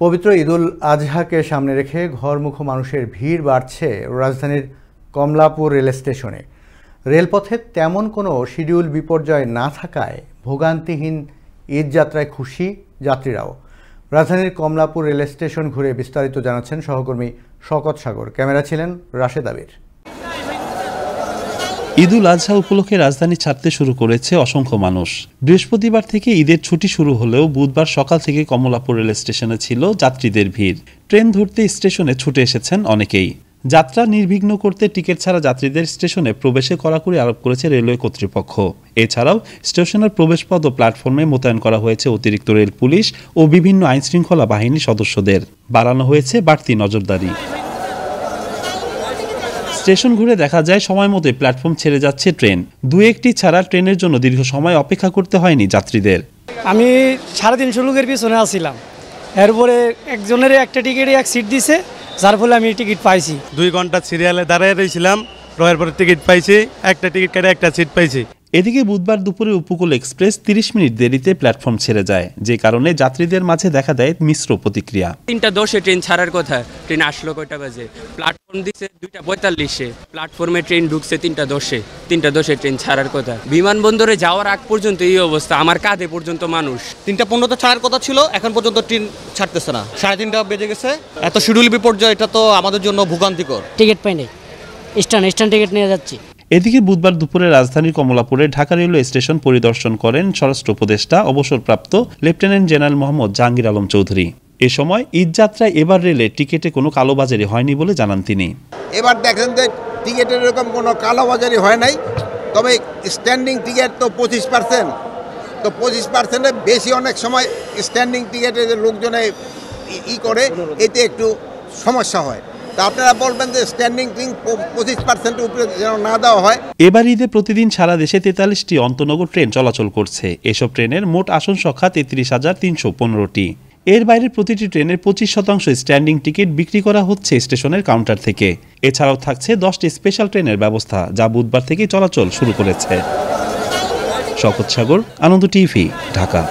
পবিত্র ঈদুল আজহাকে সামনে রেখে ঘরমুখো মানুষের ভিড় বাড়ছে রাজধানীর কমলাপুর রেল স্টেশনে। রেলপথে তেমন কোনো শিডিউল বিপর্যয় না থাকায় ভোগান্তিহীন ঈদযাত্রায় খুশি যাত্রীরাও। রাজধানীর কমলাপুর রেল স্টেশন ঘুরে বিস্তারিত জানাচ্ছেন সহকর্মী শওকত সাগর। ক্যামেরা ছিলেন রাশেদ আবির। ঈদুল আজহা উপলক্ষে রাজধানী ছাড়তে শুরু করেছে অসংখ্য মানুষ। বৃহস্পতিবার থেকে ঈদের ছুটি শুরু হলেও বুধবার সকাল থেকে কমলাপুর রেল স্টেশনে ছিল যাত্রীদের ভিড়। ট্রেন ধরতে স্টেশনে ছুটে এসেছেন অনেকেই। যাত্রা নির্বিঘ্ন করতে টিকিট ছাড়া যাত্রীদের স্টেশনে প্রবেশে কড়াকড়ি আরোপ করেছে রেলওয়ে কর্তৃপক্ষ। এছাড়াও স্টেশনের প্রবেশপথ ও প্ল্যাটফর্মে মোতায়েন করা হয়েছে অতিরিক্ত রেল পুলিশ ও বিভিন্ন আইনশৃঙ্খলা বাহিনীর সদস্যদের। বাড়ানো হয়েছে বাড়তি নজরদারি। স্টেশন ঘুরে দেখা যায় সময় মতো প্ল্যাটফর্ম ছেড়ে যাচ্ছে ট্রেন। দু একটি ছাড়া ট্রেনের জন্য দীর্ঘ সময় অপেক্ষা করতে হয়নি যাত্রীদের। আমি 350 লোকের পিছনে আসছিলাম, এরপরে একজনের একটা টিকিটে এক সিট দিছে, যার ফলে আমি টিকিট পাইছি। 2 ঘন্টা সিরিয়ালে দাঁড়িয়ে রয়েছিলাম, রয়ের পরে টিকিট পাইছি, একটা টিকিট কেটে একটা সিট পাইছি। এদিকে বুধবার দুপুরে উপকূল এক্সপ্রেস 30 মিনিট দেরিতে প্ল্যাটফর্ম ছেড়ে যায়, যে কারণে যাত্রীদের মাঝে দেখা দেয় মিশ্র প্রতিক্রিয়া। 3:10 ট্রেন ছাড়ার কথা, ট্রেন আসলো কয়টা বাজে? প্ল্যাটফর্ম দিচ্ছে 2:45-এ, প্ল্যাটফর্মে ট্রেন ঢুকছে 3:10-এ। 3:10-এ ট্রেন ছাড়ার কথা। বিমানবন্দরে যাওয়ার আগ পর্যন্ত এই অবস্থা, আমার কাঁধে পর্যন্ত মানুষ। 3:15-তে ছাড়ার কথা ছিল, এখন পর্যন্ত ট্রেন ছাড়তেছে না। 3:30 বেজে গেছে। এত শিডিউল বিপর্যয়, এটা তো আমাদের জন্য ভোগান্তিকর। টিকিট পাইনি, স্ট্যান্ড টিকিট নিয়ে যাচ্ছি। এদিকে বুধবার দুপুরে রাজধানীর কমলাপুরে ঢাকা রেলওয়ে স্টেশন পরিদর্শন করেন স্বরাষ্ট্র উপদেষ্টা অবসরপ্রাপ্ত লেফটেন্যান্ট জেনারেল মোহাম্মদ জাহাঙ্গীর আলম চৌধুরী। এ সময় ঈদযাত্রায় এবার রেলে টিকিটে কোনো কালোবাজারি হয়নি বলে জানান তিনি। এবার দেখেন যে টিকিটের এরকম কোনো কালোবাজারি হয় নাই, তবে স্ট্যান্ডিং টিকিট তো 25%, তো 25%-এর বেশি অনেক সময় স্ট্যান্ডিং টিকিটের লোকজনে করে, এতে একটু সমস্যা হয়। তা আপনারা বলবেন যে স্ট্যান্ডিং 25%-এর উপরে যেন না দেওয়া হয়। এবার ঈদে প্রতিদিন সারা দেশে 43টি অন্তনগর ট্রেন চলাচল করছে। এসব ট্রেনের মোট আসন সংখ্যা 33,315টি। এর বাইরে প্রতিটি ট্রেনের 25% স্ট্যান্ডিং টিকিট বিক্রি করা হচ্ছে স্টেশনের কাউন্টার থেকে। এছাড়াও থাকছে 10টি স্পেশাল ট্রেনের ব্যবস্থা, যা বুধবার থেকেই চলাচল শুরু করেছে। শওকত সাগর, আনন্দ টিভি, ঢাকা।